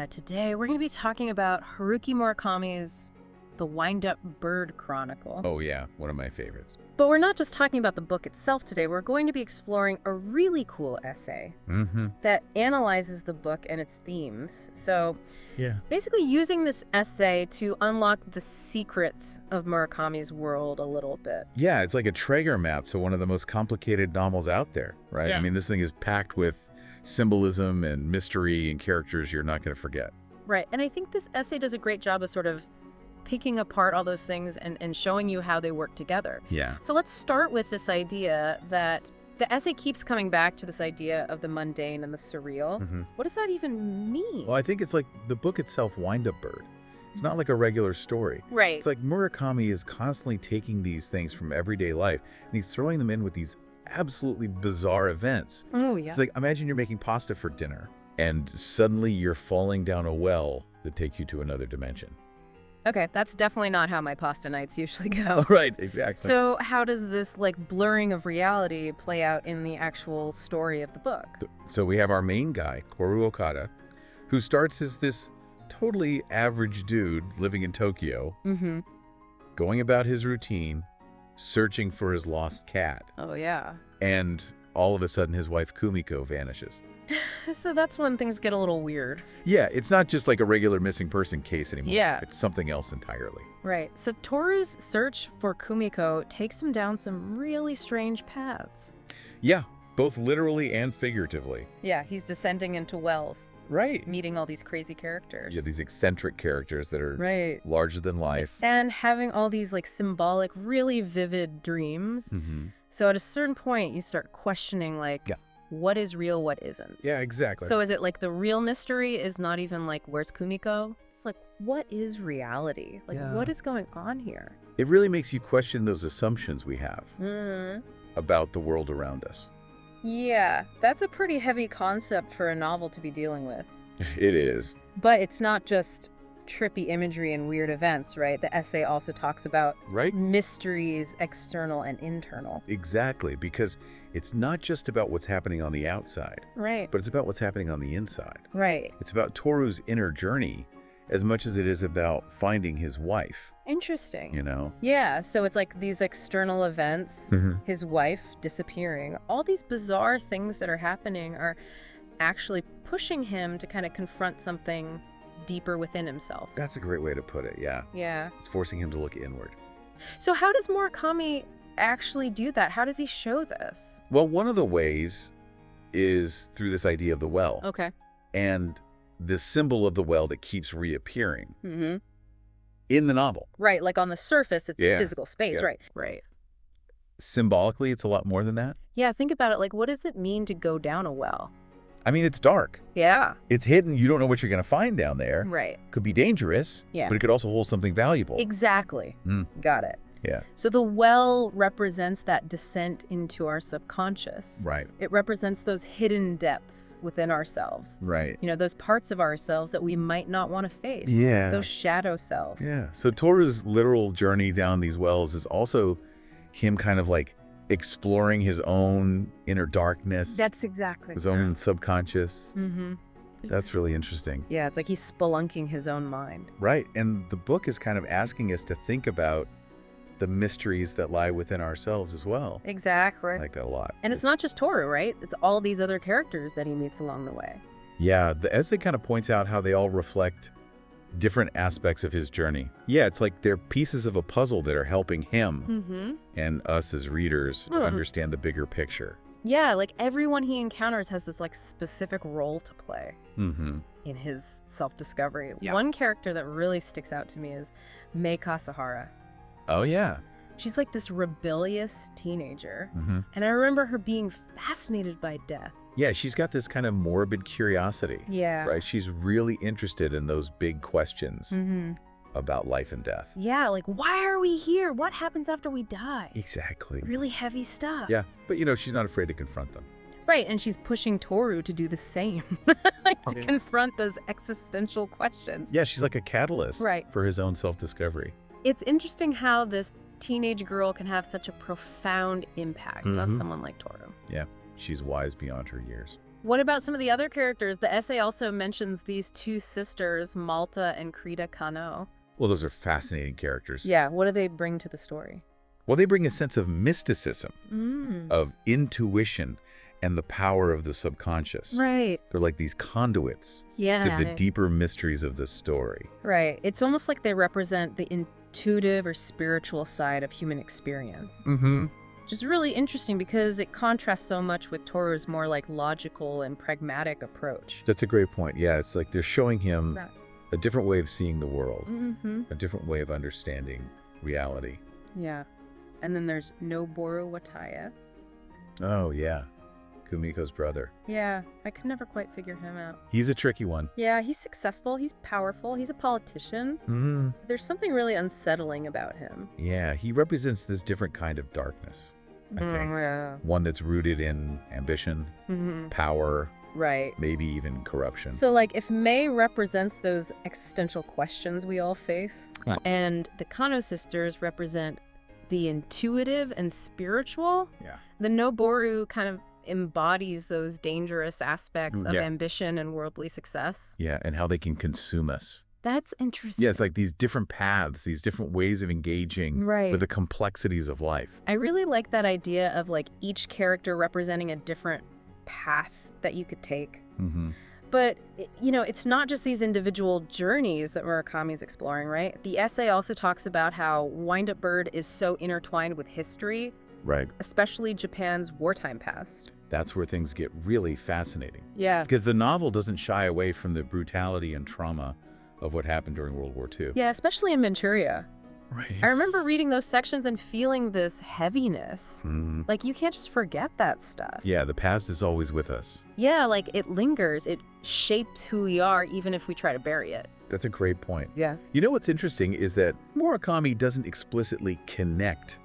Today we're going to be talking about Haruki Murakami's The Wind-Up Bird Chronicle. Oh yeah, one of my favorites. But we're not just talking about the book itself today. We're going to be exploring a really cool essay that analyzes the book and its themes. So basically using this essay to unlock the secrets of Murakami's world a little bit. Yeah, it's like a Traeger map to one of the most complicated novels out there, right? Yeah. I mean, this thing is packed with symbolism and mystery and characters you're not going to forget. Right, and I think this essay does a great job of sort of picking apart all those things and showing you how they work together. Yeah. So let's start with this idea that the essay keeps coming back to this idea of the mundane and the surreal. What does that even mean? Well, I think it's like the book itself, Wind-Up Bird. It's not like a regular story. Right. It's like Murakami is constantly taking these things from everyday life and he's throwing them in with these absolutely bizarre events. Oh, yeah. It's like, imagine you're making pasta for dinner and suddenly you're falling down a well that takes you to another dimension. Okay, that's definitely not how my pasta nights usually go. Right, exactly. So how does this like blurring of reality play out in the actual story of the book? So we have our main guy, Toru Okada, who starts as this totally average dude living in Tokyo, going about his routine, searching for his lost cat. Oh, yeah. And all of a sudden his wife Kumiko vanishes. So that's when things get a little weird. Yeah, it's not just like a regular missing person case anymore. Yeah. It's something else entirely. Right. So Toru's search for Kumiko takes him down some really strange paths. Yeah, both literally and figuratively. Yeah, he's descending into wells, Right. meeting all these crazy characters. Yeah, these eccentric characters that are larger than life. And having all these like symbolic, really vivid dreams. So at a certain point, you start questioning like, what is real, what isn't? Yeah, exactly. So is it like the real mystery is not even like, where's Kumiko? It's like, what is reality? Like, what is going on here? It really makes you question those assumptions we have about the world around us. Yeah, that's a pretty heavy concept for a novel to be dealing with. It is. But it's not just trippy imagery and weird events, right? The essay also talks about mysteries, external and internal. Exactly, because it's not just about what's happening on the outside, but it's about what's happening on the inside. It's about Toru's inner journey as much as it is about finding his wife. Interesting. You know? Yeah, so it's like these external events, his wife disappearing, all these bizarre things that are happening are actually pushing him to kind of confront something deeper within himself. That's a great way to put it, yeah. Yeah. It's forcing him to look inward. So how does Murakami actually do that? How does he show this? Well, one of the ways is through this idea of the well. Okay. And the symbol of the well that keeps reappearing in the novel. Right, like on the surface, it's physical space, right. Symbolically, it's a lot more than that. Yeah, think about it. Like, what does it mean to go down a well? I mean, it's dark. Yeah. It's hidden. You don't know what you're going to find down there. Right. Could be dangerous, but it could also hold something valuable. Exactly. Got it. Yeah. So the well represents that descent into our subconscious. Right. It represents those hidden depths within ourselves. Right. You know, those parts of ourselves that we might not want to face. Yeah. Those shadow selves. Yeah. So Toru's literal journey down these wells is also him kind of like exploring his own inner darkness. That's exactly. His own subconscious. That's really interesting. Yeah, it's like he's spelunking his own mind. Right. And the book is kind of asking us to think about the mysteries that lie within ourselves as well. Exactly. I like that a lot. And it's not just Toru, right? It's all these other characters that he meets along the way. Yeah, the essay kind of points out how they all reflect different aspects of his journey. Yeah, it's like they're pieces of a puzzle that are helping him and us as readers to understand the bigger picture. Yeah, like everyone he encounters has this like specific role to play in his self-discovery. Yeah. One character that really sticks out to me is Mei Kasahara. Oh, yeah. She's like this rebellious teenager. And I remember her being fascinated by death. Yeah, she's got this kind of morbid curiosity. Yeah. Right? She's really interested in those big questions about life and death. Yeah, like, why are we here? What happens after we die? Exactly. Really heavy stuff. Yeah, but you know, she's not afraid to confront them. Right, and she's pushing Toru to do the same, like to confront those existential questions. Yeah, she's like a catalyst for his own self-discovery. It's interesting how this teenage girl can have such a profound impact on someone like Toru. Yeah, she's wise beyond her years. What about some of the other characters? The essay also mentions these two sisters, Malta and Krita Kano. Well, those are fascinating characters. Yeah, what do they bring to the story? Well, they bring a sense of mysticism, of intuition, and the power of the subconscious. Right. They're like these conduits to the deeper mysteries of the story. Right. It's almost like they represent the intuitive or spiritual side of human experience. Which is really interesting because it contrasts so much with Toru's more like logical and pragmatic approach. That's a great point. Yeah, it's like they're showing him a different way of seeing the world, a different way of understanding reality. Yeah. And then there's Noboru Wataya. Oh, yeah. Kumiko's brother. Yeah, I could never quite figure him out. He's a tricky one. Yeah, he's successful, he's powerful, he's a politician. There's something really unsettling about him. Yeah, he represents this different kind of darkness, I think. One that's rooted in ambition, power, maybe even corruption. So, like, if May represents those existential questions we all face, and the Kano sisters represent the intuitive and spiritual, the Noboru kind of embodies those dangerous aspects of ambition and worldly success. Yeah, and how they can consume us. That's interesting. Yeah, it's like these different paths, these different ways of engaging with the complexities of life. I really like that idea of like each character representing a different path that you could take. But, you know, it's not just these individual journeys that Murakami's exploring, right? The essay also talks about how Wind-Up Bird is so intertwined with history, especially Japan's wartime past. That's where things get really fascinating. Yeah. Because the novel doesn't shy away from the brutality and trauma of what happened during World War II. Yeah, especially in Manchuria. Right. I remember reading those sections and feeling this heaviness. Like, you can't just forget that stuff. Yeah, the past is always with us. Yeah, like, it lingers. It shapes who we are, even if we try to bury it. That's a great point. Yeah. You know what's interesting is that Murakami doesn't explicitly connect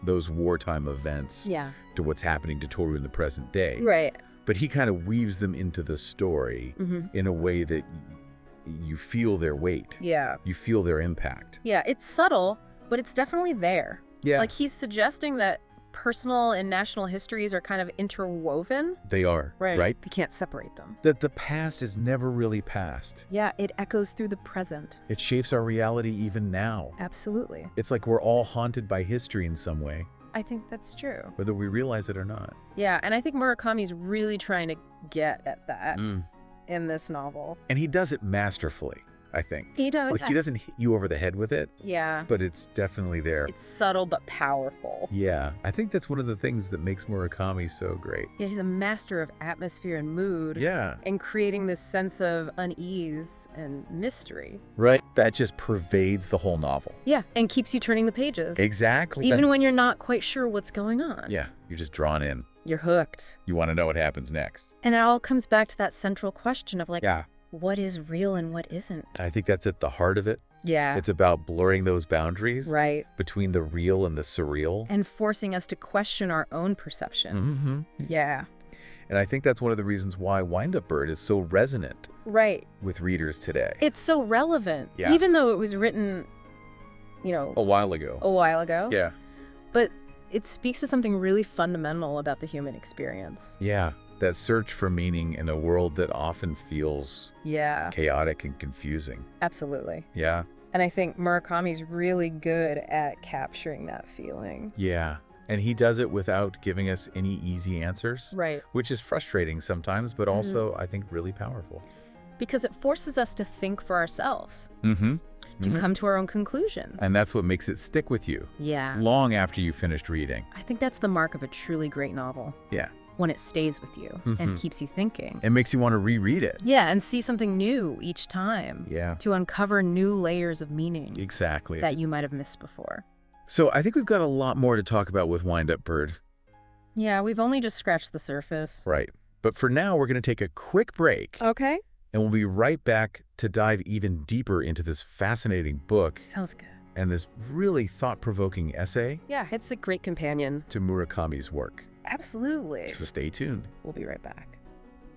those wartime events to what's happening to Toru in the present day. Right. But he kind of weaves them into the story in a way that you feel their weight. Yeah. You feel their impact. Yeah, it's subtle, but it's definitely there. Yeah. Like, he's suggesting that personal and national histories are kind of interwoven. They are, right? You can't separate them. That the past is never really past. Yeah, it echoes through the present. It shapes our reality even now. Absolutely. It's like we're all haunted by history in some way. I think that's true. Whether we realize it or not. Yeah, and I think Murakami's really trying to get at that in this novel. And he does it masterfully, I think. He does. Like, he doesn't hit you over the head with it. Yeah. But it's definitely there. It's subtle but powerful. Yeah. I think that's one of the things that makes Murakami so great. Yeah, he's a master of atmosphere and mood. Yeah. And creating this sense of unease and mystery. Right. That just pervades the whole novel. Yeah, and keeps you turning the pages. Exactly. Even when you're not quite sure what's going on. Yeah, you're just drawn in. You're hooked. You want to know what happens next. And it all comes back to that central question of like, what is real and what isn't? I think that's at the heart of it. Yeah. It's about blurring those boundaries between the real and the surreal. And forcing us to question our own perception. Yeah. And I think that's one of the reasons why Wind-Up Bird is so resonant with readers today. It's so relevant. Yeah. Even though it was written, you know, a while ago. Yeah. But it speaks to something really fundamental about the human experience. Yeah. That search for meaning in a world that often feels chaotic and confusing. Absolutely. Yeah. And I think Murakami's really good at capturing that feeling. Yeah. And he does it without giving us any easy answers. Right. Which is frustrating sometimes, but also, I think, really powerful. Because it forces us to think for ourselves. To come to our own conclusions. And that's what makes it stick with you. Yeah. Long after you finished reading. I think that's the mark of a truly great novel. Yeah. When it stays with you and keeps you thinking. It makes you want to reread it. Yeah, and see something new each time. Yeah. To uncover new layers of meaning. Exactly. That you might have missed before. So I think we've got a lot more to talk about with Wind-Up Bird. Yeah, we've only just scratched the surface. Right. But for now, we're going to take a quick break. Okay. And we'll be right back to dive even deeper into this fascinating book. Sounds good. And this really thought-provoking essay. Yeah, it's a great companion to Murakami's work. Absolutely. So stay tuned. We'll be right back.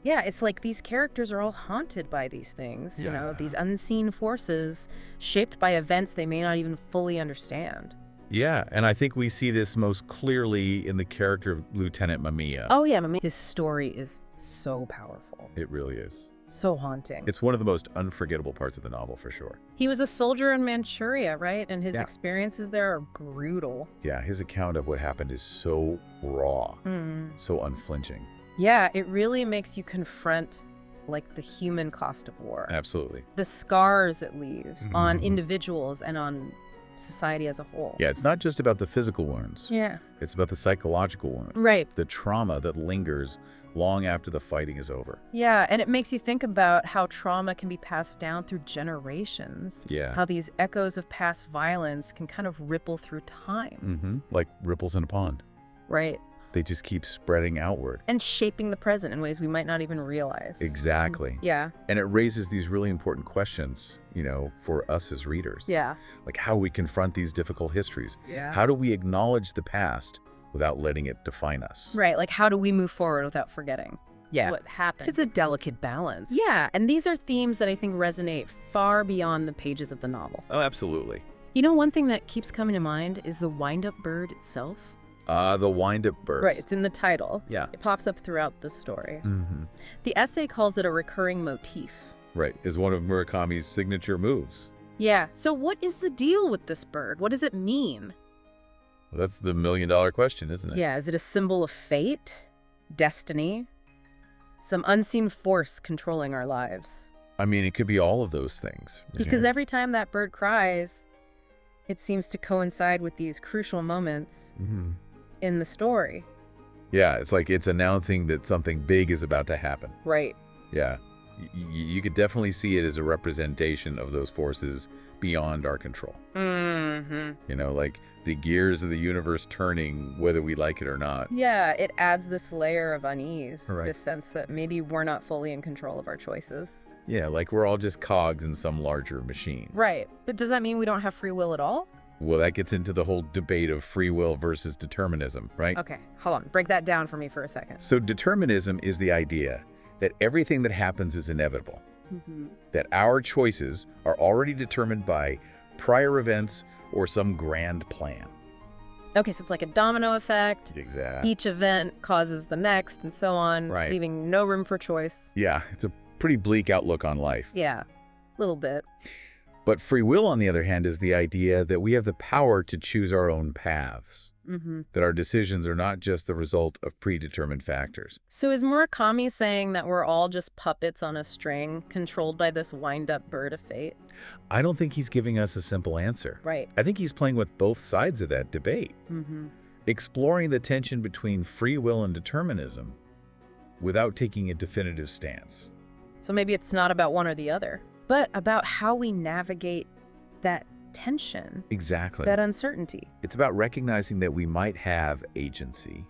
Yeah, it's like these characters are all haunted by these things, you know, these unseen forces shaped by events they may not even fully understand. Yeah, and I think we see this most clearly in the character of Lieutenant Mamiya. Oh yeah, his story is so powerful. It really is. So haunting. It's one of the most unforgettable parts of the novel, for sure. He was a soldier in Manchuria, right? And his experiences there are brutal. Yeah, his account of what happened is so raw, so unflinching. Yeah, it really makes you confront, like, the human cost of war. Absolutely. The scars it leaves on individuals and on society as a whole. Yeah, it's not just about the physical wounds. Yeah. It's about the psychological wound. Right. The trauma that lingers long after the fighting is over. Yeah, and it makes you think about how trauma can be passed down through generations. Yeah. How these echoes of past violence can kind of ripple through time. Like ripples in a pond. Right. They just keep spreading outward. And shaping the present in ways we might not even realize. Exactly. Yeah. And it raises these really important questions, you know, for us as readers. Yeah. Like how we confront these difficult histories. Yeah. How do we acknowledge the past without letting it define us? Right. Like, how do we move forward without forgetting what happened? It's a delicate balance. Yeah. And these are themes that I think resonate far beyond the pages of the novel. Oh, absolutely. You know, one thing that keeps coming to mind is the wind-up bird itself. The Wind-Up Bird. Right. It's in the title. Yeah. It pops up throughout the story. The essay calls it a recurring motif. Right. Is one of Murakami's signature moves. Yeah. So what is the deal with this bird? What does it mean? Well, that's the million-dollar question, isn't it? Yeah. Is it a symbol of fate? Destiny? Some unseen force controlling our lives? I mean, it could be all of those things. Because every time that bird cries, it seems to coincide with these crucial moments in the story. Yeah, it's like it's announcing that something big is about to happen. Right. Yeah. You could definitely see it as a representation of those forces beyond our control. You know, like the gears of the universe turning whether we like it or not. Yeah, it adds this layer of unease, Right. this sense that maybe we're not fully in control of our choices. Yeah, like we're all just cogs in some larger machine. Right. But does that mean we don't have free will at all? Well, that gets into the whole debate of free will versus determinism, right? Okay, hold on. Break that down for me for a second. So determinism is the idea that everything that happens is inevitable, that our choices are already determined by prior events or some grand plan. Okay, so it's like a domino effect. Exactly. Each event causes the next and so on, Right. leaving no room for choice. Yeah, it's a pretty bleak outlook on life. Yeah, a little bit. But free will, on the other hand, is the idea that we have the power to choose our own paths, that our decisions are not just the result of predetermined factors. So is Murakami saying that we're all just puppets on a string, controlled by this wind-up bird of fate? I don't think he's giving us a simple answer. Right. I think he's playing with both sides of that debate, exploring the tension between free will and determinism without taking a definitive stance. So maybe it's not about one or the other, but about how we navigate that tension, Exactly. that uncertainty. It's about recognizing that we might have agency,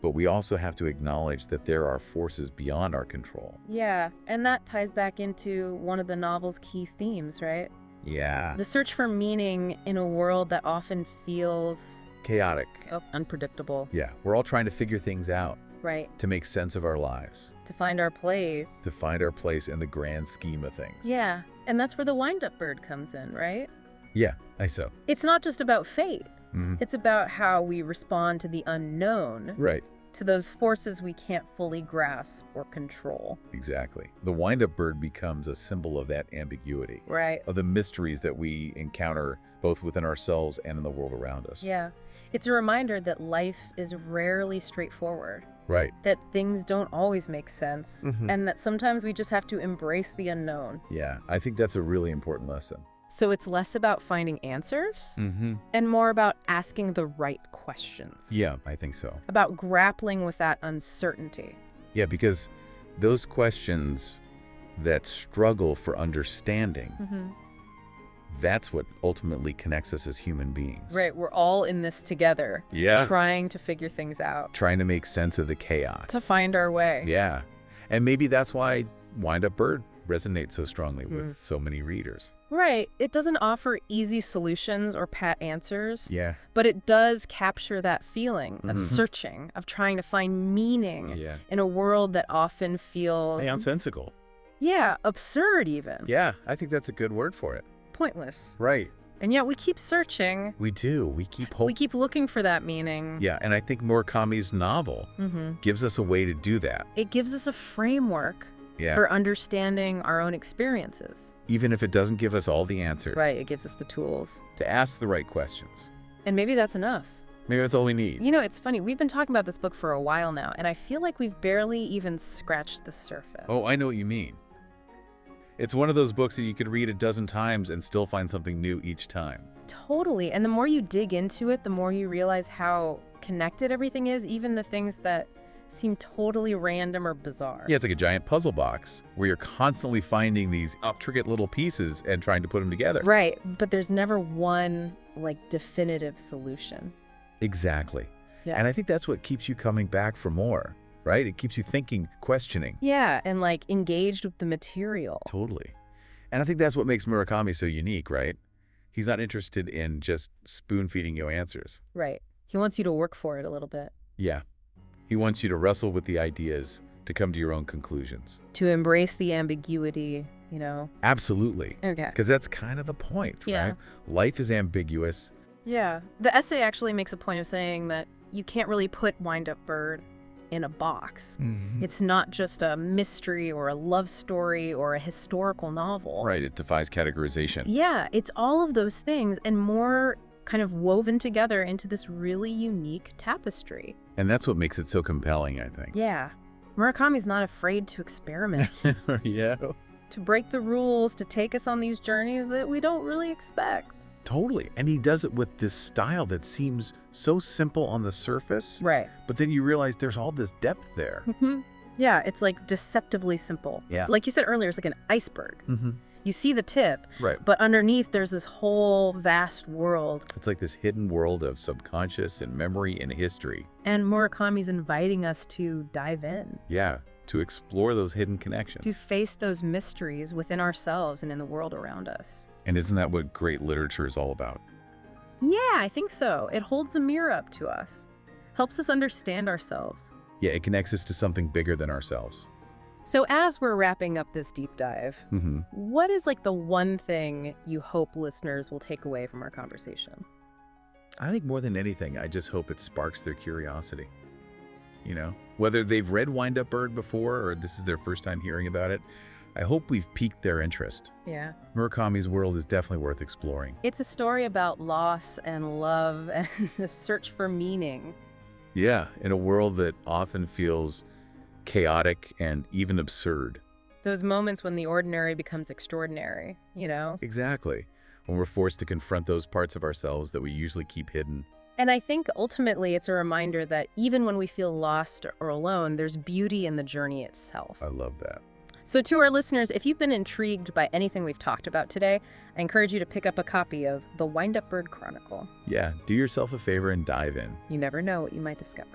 but we also have to acknowledge that there are forces beyond our control. Yeah, and that ties back into one of the novel's key themes, right? Yeah. The search for meaning in a world that often feels Chaotic. unpredictable. Yeah, we're all trying to figure things out, Right. to make sense of our lives, To find our place. to find our place in the grand scheme of things. Yeah, and that's where the wind-up bird comes in, right? Yeah, I so. It's not just about fate. It's about how we respond to the unknown, Right. to those forces we can't fully grasp or control. Exactly. The wind-up bird becomes a symbol of that ambiguity, Right. of the mysteries that we encounter both within ourselves and in the world around us. Yeah. It's a reminder that life is rarely straightforward, Right. that things don't always make sense, and that sometimes we just have to embrace the unknown. Yeah, I think that's a really important lesson. So it's less about finding answers and more about asking the right questions. Yeah, I think so. About grappling with that uncertainty. Yeah, because those questions that struggle for understanding, that's what ultimately connects us as human beings. Right, we're all in this together. Yeah. Trying to figure things out. Trying to make sense of the chaos. To find our way. Yeah. And maybe that's why Wind-Up Bird resonates so strongly with so many readers. Right. It doesn't offer easy solutions or pat answers. Yeah. But it does capture that feeling of searching, of trying to find meaning in a world that often feels... Nonsensical. Yeah, absurd even. Yeah, I think that's a good word for it. Pointless. Right. And yet we keep searching. We do. We keep hoping. We keep looking for that meaning. Yeah, and I think Murakami's novel gives us a way to do that. It gives us a framework for understanding our own experiences. Even if it doesn't give us all the answers. Right, it gives us the tools. To ask the right questions. And maybe that's enough. Maybe that's all we need. You know, it's funny. We've been talking about this book for a while now, and I feel like we've barely even scratched the surface. Oh, I know what you mean. It's one of those books that you could read a dozen times and still find something new each time. Totally. And the more you dig into it, the more you realize how connected everything is, even the things that seem totally random or bizarre. Yeah, it's like a giant puzzle box where you're constantly finding these intricate little pieces and trying to put them together. Right. But there's never one, definitive solution. Exactly. Yeah. And I think that's what keeps you coming back for more. Right? It keeps you thinking, questioning. Yeah, and engaged with the material. Totally. And I think that's what makes Murakami so unique, right? He's not interested in just spoon-feeding you answers. Right. He wants you to work for it a little bit. Yeah. He wants you to wrestle with the ideas to come to your own conclusions. To embrace the ambiguity, Absolutely. Okay. Because that's kind of the point, right? Life is ambiguous. Yeah. The essay actually makes a point of saying that you can't really put Wind-Up Bird in a box. It's not just a mystery or a love story or a historical novel. Right, it defies categorization. Yeah, it's all of those things and more kind of woven together into this really unique tapestry. And that's what makes it so compelling, I think. Yeah. Murakami's not afraid to experiment. Yeah. To break the rules, to take us on these journeys that we don't really expect. Totally. And he does it with this style that seems so simple on the surface. Right. But then you realize there's all this depth there. Yeah, it's deceptively simple. Yeah. Like you said earlier, it's like an iceberg. You see the tip, right? But underneath there's this whole vast world. It's like this hidden world of subconscious and memory and history. And Murakami's inviting us to dive in. Yeah, to explore those hidden connections. To face those mysteries within ourselves and in the world around us. And isn't that what great literature is all about? Yeah, I think so. It holds a mirror up to us. Helps us understand ourselves. Yeah, it connects us to something bigger than ourselves. So as we're wrapping up this deep dive, what is the one thing you hope listeners will take away from our conversation? I think more than anything, I just hope it sparks their curiosity. Whether they've read Wind-Up Bird before or this is their first time hearing about it, I hope we've piqued their interest. Yeah. Murakami's world is definitely worth exploring. It's a story about loss and love and the search for meaning. Yeah, in a world that often feels chaotic and even absurd. Those moments when the ordinary becomes extraordinary, Exactly. When we're forced to confront those parts of ourselves that we usually keep hidden. And I think ultimately it's a reminder that even when we feel lost or alone, there's beauty in the journey itself. I love that. So to our listeners, if you've been intrigued by anything we've talked about today, I encourage you to pick up a copy of The Wind-Up Bird Chronicle. Yeah, do yourself a favor and dive in. You never know what you might discover.